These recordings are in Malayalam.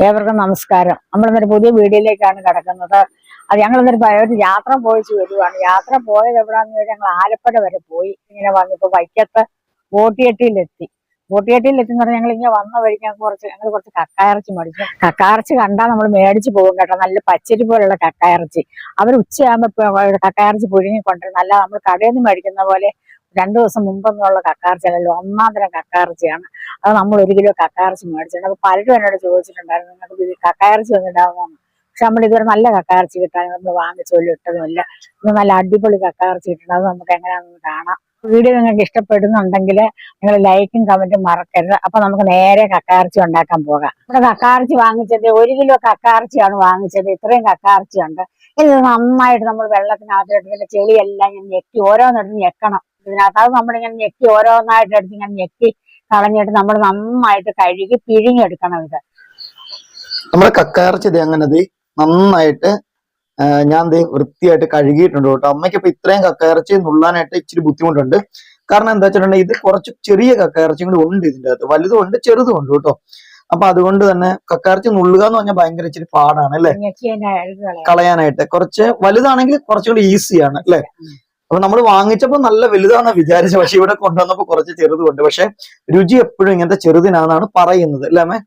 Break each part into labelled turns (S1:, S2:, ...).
S1: ഏവർക്കും നമസ്കാരം. നമ്മളിന്നൊരു പുതിയ വീഡിയോയിലേക്കാണ് കിടക്കുന്നത്. അത് ഞങ്ങളിന്നൊരു ഒരു യാത്ര പോയിച്ച് വരുവാണ്. യാത്ര പോയത് എവിടാന്ന് ചോദിച്ചാൽ ഞങ്ങൾ ആലപ്പുഴ വരെ പോയി. ഇങ്ങനെ വന്നിപ്പോ വൈക്കത്ത് ബോട്ടിയെട്ടിയിലെത്തി. ബോട്ടിയെട്ടിയിലെത്തിന്ന് പറഞ്ഞാൽ ഞങ്ങൾ ഇങ്ങനെ വന്ന വഴിക്ക് ഞങ്ങൾ കുറച്ച് കക്കായിറച്ചി മേടിച്ചു. കക്കായിറച്ചി കണ്ടാൽ നമ്മൾ മേടിച്ച് പോകും കേട്ടോ. നല്ല പച്ചരി പോലുള്ള കക്കായിറച്ചി. അവർ ഉച്ചയാകുമ്പോൾ കക്കായിറച്ചി പുഴുങ്ങി കൊണ്ടുവരും. അല്ല നമ്മൾ കടയിൽ നിന്ന് മേടിക്കുന്ന പോലെ 2 ദിവസം മുമ്പൊന്നുള്ള കക്കായിറച്ചിയല്ലോ, ഒന്നാം തരം കക്കായിറച്ചിയാണ്. അത് നമ്മൾ 1 കിലോ കക്കായിറച്ചി മേടിച്ചിട്ടുണ്ട്. അപ്പൊ പലരും എന്നോട് ചോദിച്ചിട്ടുണ്ടായിരുന്നു നിങ്ങൾക്ക് കക്കായിറച്ചി വന്നിട്ടാകുമെന്ന്. പക്ഷെ നമ്മൾ ഇതുവരെ നല്ല കക്കായിറച്ചി കിട്ടാൻ നമ്മൾ വാങ്ങിച്ചോലും ഇട്ടതുമില്ല. ഇത് നല്ല അടിപൊളി കക്കായിറച്ചി കിട്ടുന്നത്. അത് നമുക്ക് എങ്ങനെയാണെന്ന് കാണാം. വീഡിയോ നിങ്ങൾക്ക് ഇഷ്ടപ്പെടുന്നുണ്ടെങ്കിൽ നിങ്ങൾ ലൈക്കും കമന്റും മറക്കരുത്. അപ്പൊ നമുക്ക് നേരെ കക്കായിറച്ചി ഉണ്ടാക്കാൻ പോകാം. ഇവിടെ കക്കായിറച്ചി വാങ്ങിച്ചത് 1 കിലോ കക്കായിറച്ചിയാണ് വാങ്ങിച്ചത്. ഇത്രയും കക്കായിറച്ചിയുണ്ട്. ഇത് നന്നായിട്ട് നമ്മൾ വെള്ളത്തിനകത്തോട്ട് ഇതിന്റെ ചെളിയെല്ലാം ഇങ്ങനെ ഞെക്കി ഓരോന്നിടത്ത് ഞെക്കണം. ഇതിനകത്ത് അത് നമ്മളിങ്ങനെ ഞെക്കി ഓരോന്നായിട്ട് എടുത്ത് ഇങ്ങനെ ഞെക്കി കളഞ്ഞിട്ട് നമ്മൾ നന്നായിട്ട് കഴുകി പിഴിഞ്ഞെടുക്കണം. ഇത്
S2: നമ്മുടെ കക്കായിറച്ചി അങ്ങനെ നന്നായിട്ട് ഞാൻ വൃത്തിയായിട്ട് കഴുകിയിട്ടുണ്ട് കേട്ടോ. അമ്മയ്ക്ക് ഇപ്പൊ ഇത്രയും കക്കായിറച്ചി നുള്ളാനായിട്ട് ഇച്ചിരി ബുദ്ധിമുട്ടുണ്ട്. കാരണം എന്താ വെച്ചിട്ടുണ്ടെങ്കിൽ ഇത് കുറച്ച് ചെറിയ കക്കായിറച്ചിയും കൂടി ഉണ്ട് ഇതിന്റെ അകത്ത്. വലുതും ഉണ്ട് ചെറുതും ഉണ്ട് കേട്ടോ. അപ്പൊ അതുകൊണ്ട് തന്നെ കക്കായിറച്ചി നുള്ളുക എന്ന് പറഞ്ഞാൽ ഭയങ്കര ഇച്ചിരി പാടാണ് അല്ലെ, കളയാനായിട്ട്. കുറച്ച് വലുതാണെങ്കിൽ കുറച്ചുകൂടി ഈസിയാണ് അല്ലെ. അപ്പൊ നമ്മൾ വാങ്ങിച്ചപ്പോ നല്ല വലുതാണെന്ന് വിചാരിച്ചു, പക്ഷെ ഇവിടെ കൊണ്ടുവന്നപ്പോ കുറച്ച് ചെറുതുണ്ട്. പക്ഷെ രുചി എപ്പോഴും ഇങ്ങനത്തെ ചെറുതിനാണെന്നാണ് പറയുന്നത് അല്ലേ അമ്മേ?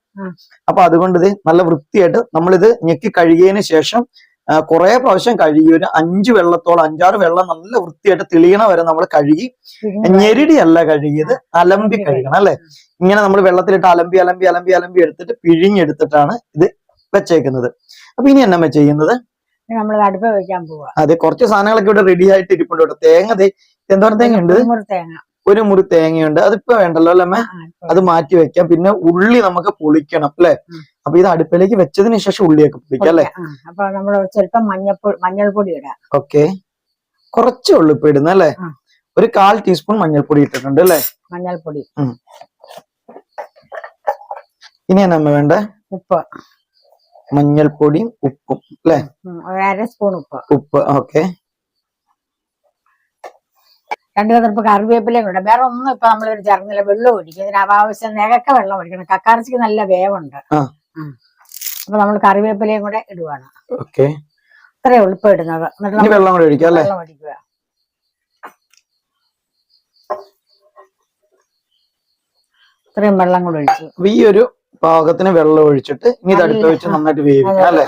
S2: അപ്പൊ അതുകൊണ്ട് നല്ല വൃത്തിയായിട്ട് നമ്മളിത് ഞെക്കി കഴുകിയതിന് ശേഷം കുറെ പ്രാവശ്യം കഴുകി ഒരു 5 വെള്ളത്തോളം 5-6 വെള്ളം നല്ല വൃത്തിയായിട്ട് തെളിയണ വരെ നമ്മൾ കഴുകി, ഞെരിടിയല്ല കഴുകിയത്, അലമ്പി കഴുകണം അല്ലെ. ഇങ്ങനെ നമ്മൾ വെള്ളത്തിലിട്ട് അലമ്പി അലമ്പി അലമ്പി അലമ്പി എടുത്തിട്ട് പിഴിഞ്ഞെടുത്തിട്ടാണ് ഇത് വെച്ചേക്കുന്നത്. അപ്പൊ ഇനി എന്നാ ചെയ്യുന്നത്?
S1: നമ്മൾ അടുപ്പ വെക്കാൻ പോവാ.
S2: അതെ, കുറച്ച് സാധനങ്ങളൊക്കെ ഇവിടെ റെഡി ആയിട്ട് ഇരിപ്പുണ്ട് കേട്ടോ. തേങ്ങ എന്തോരം തേങ്ങ ഉണ്ട്? 1 മുറി തേങ്ങയുണ്ട്. അതിപ്പോ വേണ്ടല്ലോ അല്ലേ അമ്മേ? അത് മാറ്റി വെക്കാം. പിന്നെ ഉള്ളി നമുക്ക് പൊളിക്കണം അല്ലെ. അപ്പൊ ഇത് അടുപ്പിലേക്ക് വെച്ചതിന് ശേഷം ഉള്ളിയൊക്കെ പൊളിക്കാം അല്ലെ.
S1: അപ്പൊ നമ്മൾ സ്വല്പം മഞ്ഞൾപ്പൊടി ഇടാം.
S2: ഓക്കെ, കുറച്ച് ഉള്ളി ഇപ്പൊ ഇടുന്ന അല്ലെ. ഒരു 1/4 ടീസ്പൂൺ മഞ്ഞൾപ്പൊടി ഇട്ടിട്ടുണ്ട് അല്ലെ.
S1: മഞ്ഞൾപ്പൊടി.
S2: ഇനി എന്നാ വേണ്ട?
S1: ഉപ്പ്.
S2: മഞ്ഞൾപ്പൊടിയും ഉപ്പും അല്ലെ.
S1: 1/2 സ്പൂൺ
S2: ഉപ്പ്. ഓക്കെ.
S1: 2 കതിർപ്പ് കറിവേപ്പിലയും കൂടെ. വേറെ ഒന്നും ഇപ്പൊ നമ്മൾ ചേർന്നില്ല. വെള്ളം ഒഴിക്കും. ഇതിന് ആവശ്യം നേരൊക്കെ വെള്ളം ഒഴിക്കണം. കക്കാറച്ചിക്ക് നല്ല വേവുണ്ട്. അപ്പൊ നമ്മൾ കറിവേപ്പിലയും കൂടെ ഇടുവാണ്. ഇത്രയും എളുപ്പം ഇടുന്നത്. എന്നിട്ട്
S2: വെള്ളം കൂടെ ഒഴിക്കുക.
S1: ഇത്രയും വെള്ളം കൂടെ ഒഴിച്ചു.
S2: ഈ ഒരു പാകത്തിന് വെള്ളം ഒഴിച്ചിട്ട് ഇനി ഇത് അടുത്ത് വെച്ച് നന്നായിട്ട് വേവിക്കാം അല്ലെ.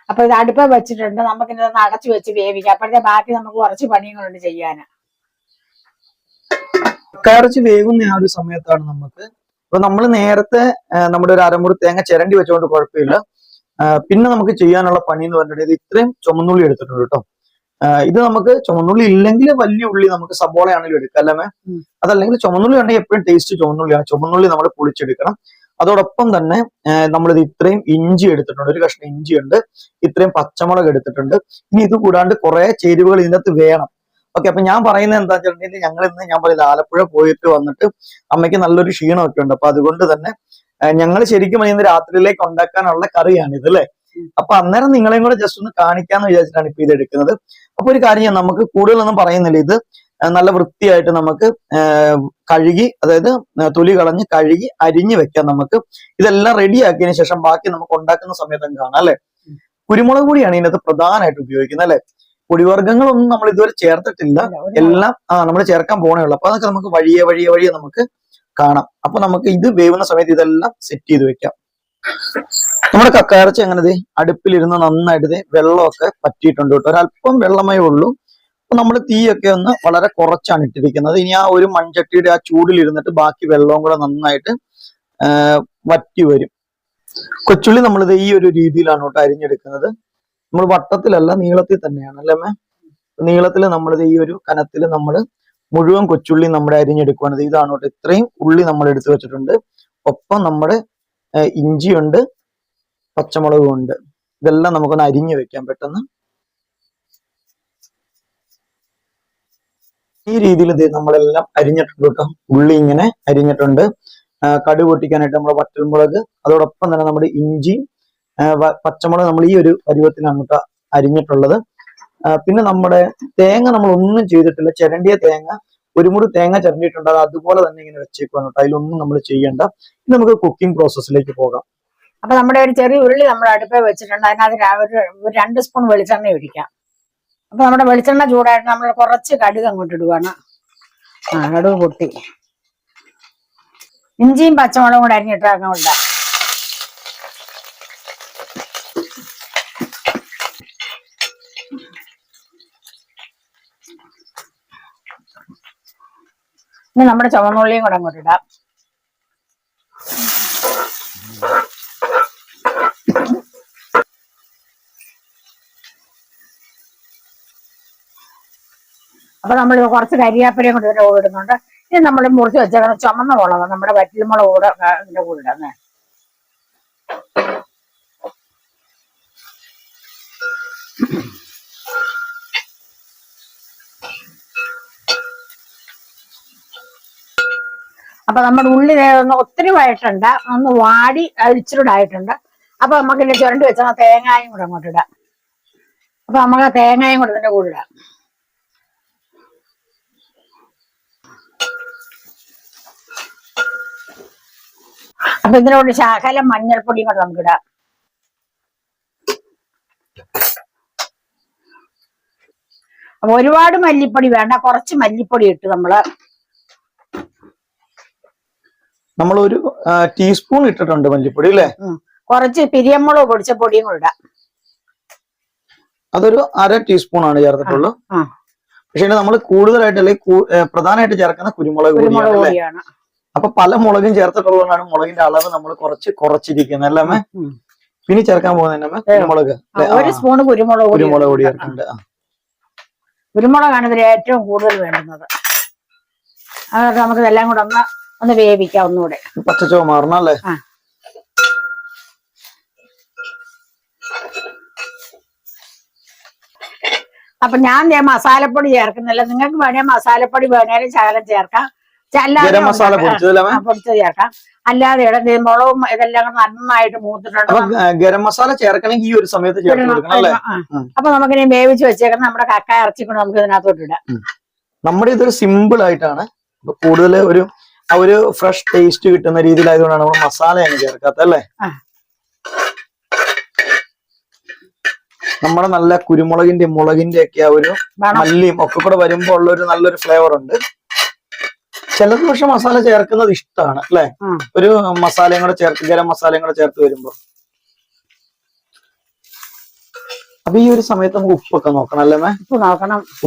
S1: അപ്പൊ ഇത് അടുപ്പ വെച്ചിട്ടുണ്ട്. നമുക്ക് ഇതൊന്ന് അടച്ചു വെച്ച് വേവിക്കാം. അപ്പോഴത്തെ ബാക്കി നമുക്ക് കുറച്ച് പണികളുണ്ട് ചെയ്യാന്.
S2: കക്കായിറച്ചി വേകുന്ന ആ ഒരു സമയത്താണ് നമുക്ക് ഇപ്പൊ നമ്മൾ നേരത്തെ നമ്മുടെ ഒരു അരമുറി തേങ്ങ ചിരണ്ടി വെച്ചുകൊണ്ട് കുഴപ്പമില്ല. പിന്നെ നമുക്ക് ചെയ്യാനുള്ള പണി എന്ന് പറഞ്ഞിട്ട് ഇത്രയും ചുമന്നുള്ളി എടുത്തിട്ടുണ്ട് കേട്ടോ. ഇത് നമുക്ക് ചുമന്നുള്ളി ഇല്ലെങ്കിൽ വലിയ ഉള്ളി നമുക്ക് സബോളയാണെങ്കിലും എടുക്കാം അല്ലേ. അതല്ലെങ്കിൽ ചുമന്നുള്ളി ഉണ്ടെങ്കിൽ എപ്പോഴും ടേസ്റ്റ് ചുമന്നുള്ളിയാണ്. ചുമന്നുള്ളി നമ്മൾ പൊളിച്ചെടുക്കണം. അതോടൊപ്പം തന്നെ നമ്മളിത് ഇത്രയും ഇഞ്ചി എടുത്തിട്ടുണ്ട്. 1 കഷ്ണം ഇഞ്ചി ഉണ്ട്. ഇത്രയും പച്ചമുളക് എടുത്തിട്ടുണ്ട്. ഇനി ഇത് കൂടാണ്ട് കുറെ ചേരുവകൾ ഇതിനകത്ത് വേണം. ഓക്കെ, അപ്പൊ ഞാൻ പറയുന്നത് എന്താ വെച്ചിട്ടുണ്ടെങ്കിൽ ഞാൻ പറയുന്നത് ആലപ്പുഴ പോയിട്ട് വന്നിട്ട് അമ്മയ്ക്ക് നല്ലൊരു ക്ഷീണമൊക്കെ ഉണ്ട്. അപ്പൊ അതുകൊണ്ട് തന്നെ ഞങ്ങൾ ശരിക്കും ഇന്ന് രാത്രിയിലേക്ക് ഉണ്ടാക്കാനുള്ള കറിയാണിത് അല്ലെ. അപ്പൊ അന്നേരം നിങ്ങളെയും കൂടെ ജസ്റ്റ് ഒന്ന് കാണിക്കാന്ന് വിചാരിച്ചിട്ടാണ് ഇപ്പൊ ഇത് എടുക്കുന്നത്. അപ്പൊ ഒരു കാര്യം നമുക്ക് കൂടുതലൊന്നും പറയുന്നില്ല. ഇത് നല്ല വൃത്തിയായിട്ട് നമുക്ക് കഴുകി, അതായത് തൊലി കളഞ്ഞ് കഴുകി അരിഞ്ഞു വെക്കാം. നമുക്ക് ഇതെല്ലാം റെഡി ആക്കിയതിനു ശേഷം ബാക്കി നമുക്ക് ഉണ്ടാക്കുന്ന സമയത്ത് കാണാം അല്ലെ. കുരുമുളക് പൊടിയാണ് ഇതിനകത്ത് പ്രധാനമായിട്ട് ഉപയോഗിക്കുന്നത് അല്ലെ. പൊടിവർഗ്ഗങ്ങളൊന്നും നമ്മൾ ഇതുവരെ ചേർത്തിട്ടില്ല. എല്ലാം നമ്മൾ ചേർക്കാൻ പോണേ ഉള്ളൂ. അപ്പൊ അതൊക്കെ നമുക്ക് വഴിയെ വഴിയെ വഴിയെ നമുക്ക് കാണാം. അപ്പൊ നമുക്ക് ഇത് വേവുന്ന സമയത്ത് ഇതെല്ലാം സെറ്റ് ചെയ്ത് വെക്കാം. നമ്മുടെ കക്കായിറച്ചി അങ്ങനെ അടുപ്പിലിരുന്ന് നന്നായിട്ട് വെള്ളമൊക്കെ പറ്റിയിട്ടുണ്ട് കേട്ടോ. ഒരല്പം വെള്ളമേ ഉള്ളൂ. അപ്പൊ നമ്മൾ തീയൊക്കെ ഒന്ന് വളരെ കുറച്ചാണ് ഇട്ടിരിക്കുന്നത്. ഇനി ആ ഒരു മൺചട്ടിയുടെ ആ ചൂടിലിരുന്നിട്ട് ബാക്കി വെള്ളവും കൂടെ നന്നായിട്ട് വറ്റി വരും. കൊച്ചുള്ളി നമ്മളിത് ഈ ഒരു രീതിയിലാണ് കേട്ടോ അരിഞ്ഞെടുക്കുന്നത്. നമ്മൾ വട്ടത്തിലല്ല, നീളത്തിൽ തന്നെയാണ് അല്ലേ അമ്മേ. നീളത്തിൽ നമ്മളിത് ഈ ഒരു കനത്തിൽ നമ്മൾ മുഴുവൻ കൊച്ചുള്ളി നമ്മുടെ അരിഞ്ഞെടുക്കുകയാണ്. ഇതാണ് കേട്ടോ. ഇത്രയും ഉള്ളി നമ്മൾ എടുത്തു വെച്ചിട്ടുണ്ട്. ഒപ്പം നമ്മുടെ ഇഞ്ചിയുണ്ട്, പച്ചമുളകും ഉണ്ട്. ഇതെല്ലാം നമുക്കൊന്ന് അരിഞ്ഞു വെക്കാം പെട്ടെന്ന്. ഈ രീതിയിൽ നമ്മളെല്ലാം അരിഞ്ഞിട്ടുണ്ട് കേട്ടോ. ഉള്ളി ഇങ്ങനെ അരിഞ്ഞിട്ടുണ്ട്. കടുക് പൊട്ടിക്കാനായിട്ട് നമ്മുടെ വറ്റൽമുളക്, അതോടൊപ്പം തന്നെ നമ്മുടെ ഇഞ്ചി, പച്ചമുളക് നമ്മൾ ഈ ഒരു പരുവത്തിലാണ് കേട്ടോ അരിഞ്ഞിട്ടുള്ളത്. പിന്നെ നമ്മുടെ തേങ്ങ നമ്മൾ ഒന്നും ചെയ്തിട്ടില്ല. ചിരണ്ടിയ തേങ്ങ ഒരു മുറി തേങ്ങ ചിരണ്ടിയിട്ടുണ്ട്, അത് അതുപോലെ തന്നെ ഇങ്ങനെ വെച്ചേക്കുവാണ് കേട്ടോ. അതിലൊന്നും നമ്മൾ ചെയ്യേണ്ട. ഇനി നമുക്ക് കുക്കിംഗ് പ്രോസസ്സിലേക്ക് പോകാം.
S1: അപ്പൊ നമ്മുടെ ഒരു ചെറിയ ഉള്ളി നമ്മൾ അടുപ്പേ വെച്ചിട്ടുണ്ട്. അതിനകത്ത് ഒരു 2 സ്പൂൺ വെളിച്ചെണ്ണ ഒഴിക്കാം. അപ്പൊ നമ്മുടെ വെളിച്ചെണ്ണ ചൂടായിട്ട് നമ്മൾ കുറച്ച് കടുക് അങ്ങോട്ട് ഇടുവാണ്. കടുക് പൊട്ടി ഇഞ്ചിയും പച്ചമുളകും കൂടെ അരിഞ്ഞിട്ട് അങ്ങോട്ട് ഇനി നമ്മുടെ ചുവന്നുള്ളിയും കൂടെ അങ്ങോട്ട് ഇടാം. അപ്പൊ നമ്മൾ കുറച്ച് കരിയാപ്പിലയും കൂടെ ഇതിന്റെ കൂടെ ഇടുന്നുണ്ട്. ഇനി നമ്മൾ മുറിച്ച് വെച്ചേക്കുന്ന ചുമന്ന മുളക്, നമ്മുടെ വറ്റൽമുളക് കൂടെ ഇതിന്റെ കൂടെ ഇടാം. അപ്പൊ നമ്മുടെ ഉള്ളി ഒന്ന് ഒത്തിരി വഴറ്റണ്ട, ഒന്ന് വാടി ഇച്ചിരി ആയിട്ടുണ്ട്. അപ്പൊ നമുക്ക് ഇതിന്റെ ചുരണ്ടി വെച്ചാൽ തേങ്ങായും കൂടെ അങ്ങോട്ട് ഇടാം. അപ്പൊ നമുക്ക് തേങ്ങായും കൂടെ ഇതിന്റെ കൂടെ ഇടാം. അപ്പൊ ഇതിനോട് ശകലം മഞ്ഞൾപ്പൊടിയും കൂടെ നമുക്ക് ഇടാം. അപ്പൊ ഒരുപാട് മല്ലിപ്പൊടി വേണ്ട, കുറച്ച് മല്ലിപ്പൊടി ഇട്ട്
S2: നമ്മളൊരു ടീസ്പൂൺ ഇട്ടിട്ടുണ്ട് മല്ലിപ്പൊടി അല്ലേ.
S1: കുറച്ച് പിരിയമുളക് പൊടിച്ച പൊടിയും കൂടെ ഇടാം.
S2: അതൊരു 1/2 ടീസ്പൂൺ ആണ് ചേർത്തിട്ടുള്ളൂ. പക്ഷെ നമ്മൾ കൂടുതലായിട്ട് അല്ലെങ്കിൽ പ്രധാനമായിട്ട് ചേർക്കുന്ന കുരുമുളക് പൊടിയാണ്. അപ്പൊ പല മുളകും ചേർത്തിട്ടുള്ളതുകൊണ്ടാണ് മുളകിന്റെ അളവ് നമ്മൾ കുറച്ചിരിക്കുന്നത് അല്ലേ. പിന്നെ ചേർക്കാൻ പോകുന്ന കുരുമുളക്,
S1: 1 സ്പൂൺ കുരുമുളക്
S2: പൊടി ചേർക്കുന്നുണ്ട്.
S1: കുരുമുളകാണ് ഇതിൽ ഏറ്റവും കൂടുതൽ വേണ്ടുന്നത്. അതൊക്കെ നമുക്ക് ഇതെല്ലാം കൂടെ ഒന്ന് വേവിക്കാം ഒന്നുകൂടെ.
S2: പച്ചച്ചോ മാറണം അല്ലേ.
S1: അപ്പൊ ഞാൻ മസാലപ്പൊടി ചേർക്കുന്നില്ല. നിങ്ങൾക്ക് വേണേ മസാലപ്പൊടി വേണേലും ശകലം ചേർക്കാം, പൊടിച്ചത് ചേർക്കാം. അല്ലാതെ മുളകും ഇതെല്ലാം നന്നായിട്ട് മൂത്തിട്ടുണ്ട്.
S2: ഗരം മസാല ചേർക്കണമെങ്കിൽ ഈ ഒരു സമയത്ത്
S1: അപ്പൊ നമുക്കിനി വേവിച്ച് വെച്ചേക്കുന്ന നമ്മുടെ കക്ക ഇറച്ചിക്കൊണ്ട് നമുക്ക് ഇതിനകത്തോട്ട് ഇടാം.
S2: നമ്മുടെ ഇതൊരു സിമ്പിൾ ആയിട്ടാണ്, കൂടുതൽ ഒരു ഫ്രഷ് ടേസ്റ്റ് കിട്ടുന്ന രീതിയിലായതുകൊണ്ടാണ് നമ്മൾ മസാല അങ്ങ് ചേർക്കാത്ത അല്ലേ. നമ്മുടെ നല്ല കുരുമുളകിന്റെ മുളകിന്റെ ഒക്കെ ആ ഒരു മല്ലിയും ഒക്കെ കൂടെ വരുമ്പോ ഉള്ള ഒരു നല്ലൊരു ഫ്ലേവർ ഉണ്ട്. ചിലത് പക്ഷെ മസാല ചേർക്കുന്നത് ഇഷ്ടമാണ് അല്ലെ. ഒരു മസാലയും കൂടെ ചേർത്ത്, ഗരം മസാലയും കൂടെ ചേർത്ത് വരുമ്പോ. അപ്പൊ ഈ ഒരു സമയത്ത് നമുക്ക് ഉപ്പൊക്കെ നോക്കണം അല്ലേ.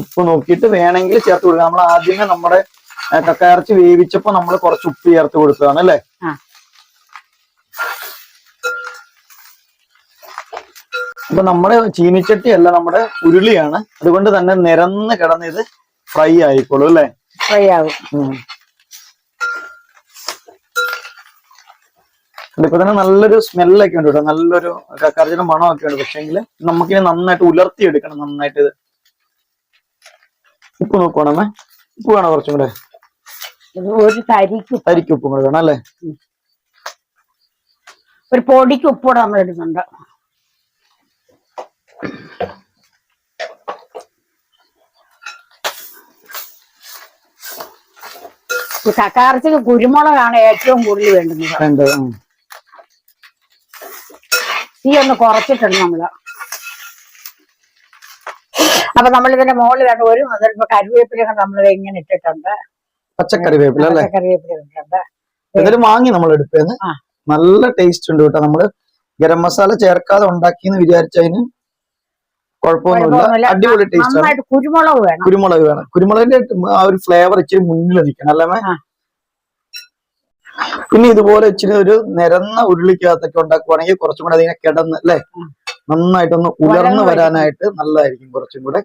S2: ഉപ്പ് നോക്കിയിട്ട് വേണമെങ്കിൽ ചേർത്ത് കൊടുക്കാം. നമ്മൾ ആദ്യമേ നമ്മുടെ കക്കയിറച്ചി വേവിച്ചപ്പോ നമ്മൾ കുറച്ച് ഉപ്പ് ചേർത്ത് കൊടുത്തതാണ് അല്ലേ. അപ്പൊ നമ്മുടെ ചീനിച്ചട്ടി അല്ല, നമ്മുടെ ഉരുളിയാണ്. അതുകൊണ്ട് തന്നെ നിരന്ന് കിടന്ന് ഇത് ഫ്രൈ ആയിക്കോളൂ അല്ലേ.
S1: ഫ്രൈ ആകും.
S2: ഇപ്പൊ തന്നെ നല്ലൊരു സ്മെല്ലൊക്കെ ഉണ്ട് കേട്ടോ, നല്ലൊരു കക്കയിറച്ചിയുടെ മണമൊക്കെ ഉണ്ട്. പക്ഷെങ്കിൽ നമുക്കിനി നന്നായിട്ട് ഉലർത്തിയെടുക്കണം. നന്നായിട്ട് ഇത് ഉപ്പ് നോക്കുവാണേ. ഉപ്പ് വേണോ കുറച്ചും കൂടെ?
S1: ഒരു തരിക്ക്
S2: ഉപ്പും കൂടെ വേണം അല്ലേ.
S1: ഒരു പൊടിക്ക് ഉപ്പൂടെ നമ്മൾ ഇടുന്നുണ്ട്. കക്കയിറച്ചിക്ക് കുരുമുളകാണ് ഏറ്റവും കൂടുതൽ വേണ്ടുന്നത്. തീ ഒന്ന് കുറച്ചിട്ടുണ്ട് നമ്മള്. അപ്പൊ നമ്മളിതിന്റെ മുകളിൽ കണ്ട് ഒരു കറിവേപ്പിലൊക്കെ നമ്മൾ ഇങ്ങനെ ഇട്ടിട്ടുണ്ട്.
S2: പച്ചക്കറിവേപ്പില
S1: ഇട്ടിട്ടുണ്ട്.
S2: ഇതിൽ വാങ്ങി നമ്മൾ എടുപ്പേന്ന് നല്ല ടേസ്റ്റ് ഉണ്ട് കേട്ടോ. നമ്മള് ഗരം മസാല ചേർക്കാതെ ഉണ്ടാക്കിന്ന് വിചാരിച്ചതിന് കുഴപ്പമൊന്നുമില്ല, അടിപൊളി ടേസ്റ്റ് ആണ്. കുരുമുളക് വേണം. കുരുമുളകിന്റെ ആ ഒരു ഫ്ലേവർ ഇച്ചിരി മുന്നിൽ നിൽക്കണം അല്ലേ. പിന്നെ ഇതുപോലെ ഇച്ചിരി ഒരു നിരന്ന ഉരുളിക്കകത്തൊക്കെ ഉണ്ടാക്കുവാണെങ്കിൽ കുറച്ചും കൂടെ അതിനെ കിടന്ന് അല്ലെ നന്നായിട്ടൊന്ന് ഉലർന്നു വരാനായിട്ട് നല്ലതായിരിക്കും കുറച്ചും കൂടെ.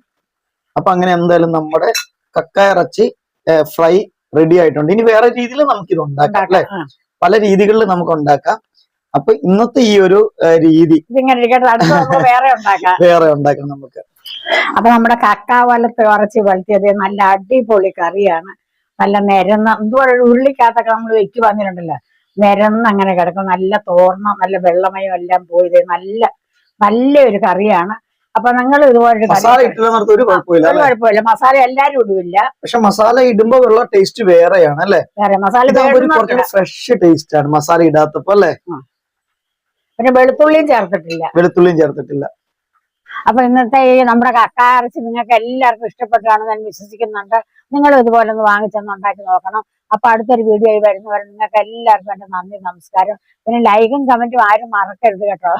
S2: അപ്പൊ അങ്ങനെ എന്തായാലും നമ്മുടെ കക്കയിറച്ചി ഫ്രൈ റെഡി ആയിട്ടുണ്ട്. ഇനി വേറെ രീതിയിൽ നമുക്കിത് ഉണ്ടാക്കാം അല്ലെ. പല രീതികളിൽ നമുക്ക് ഉണ്ടാക്കാം. അപ്പൊ ഇന്നത്തെ ഈ ഒരു രീതി വേറെ ഉണ്ടാക്കാം നമുക്ക്.
S1: അപ്പൊ നമ്മുടെ കക്ക ഇറച്ചി വലത്തിയത് നല്ല അടിപൊളി കറിയാണ്. നല്ല നിരന്ന എന്തുപോലെ ഉരുളിക്കകത്തൊക്കെ നമ്മൾ വെക്ക് വന്നിട്ടുണ്ടല്ലോ, നിരന്ന് അങ്ങനെ കിടക്കും. നല്ല തോർണം, നല്ല വെള്ളമയം എല്ലാം പോയത് നല്ലൊരു കറിയാണ്. അപ്പൊ നിങ്ങൾ ഇതുപോലൊരു
S2: മസാല ഇട്ടില്ല നടത്ത ഒരു കുഴപ്പമില്ല
S1: ഒരു കുഴപ്പമില്ല. മസാല എല്ലാരും ഇടുവില്ല.
S2: പക്ഷെ മസാല ഇടുമ്പോ ഉള്ള ടേസ്റ്റ് വേറെയാണ് അല്ലെ?
S1: വേറെ മസാല
S2: കുറച്ചുകൂടി ഫ്രഷ് ടേസ്റ്റ് ആണ് മസാല ഇടാത്തപ്പോ അല്ലെ?
S1: പിന്നെ വെളുത്തുള്ളിയും ചേർത്തിട്ടില്ല.
S2: വെളുത്തുള്ളിയും ചേർത്തിട്ടില്ല.
S1: അപ്പൊ ഇന്നത്തെ ഈ നമ്മുടെ കക്ക ഇറച്ചി നിങ്ങൾക്ക് എല്ലാവർക്കും ഇഷ്ടപ്പെട്ടാണെന്ന് ഞാൻ വിശ്വസിക്കുന്നുണ്ട്. നിങ്ങളും ഇതുപോലെ ഒന്ന് വാങ്ങിച്ചൊന്ന് ഉണ്ടാക്കി നോക്കണം. അപ്പൊ അടുത്തൊരു വീഡിയോ ആയി വരുന്നവരെ നിങ്ങൾക്ക് എല്ലാവർക്കും എന്റെ നന്ദി, നമസ്കാരം. പിന്നെ ലൈക്കും കമന്റും ആരും മറക്കരുത് കേട്ടോ.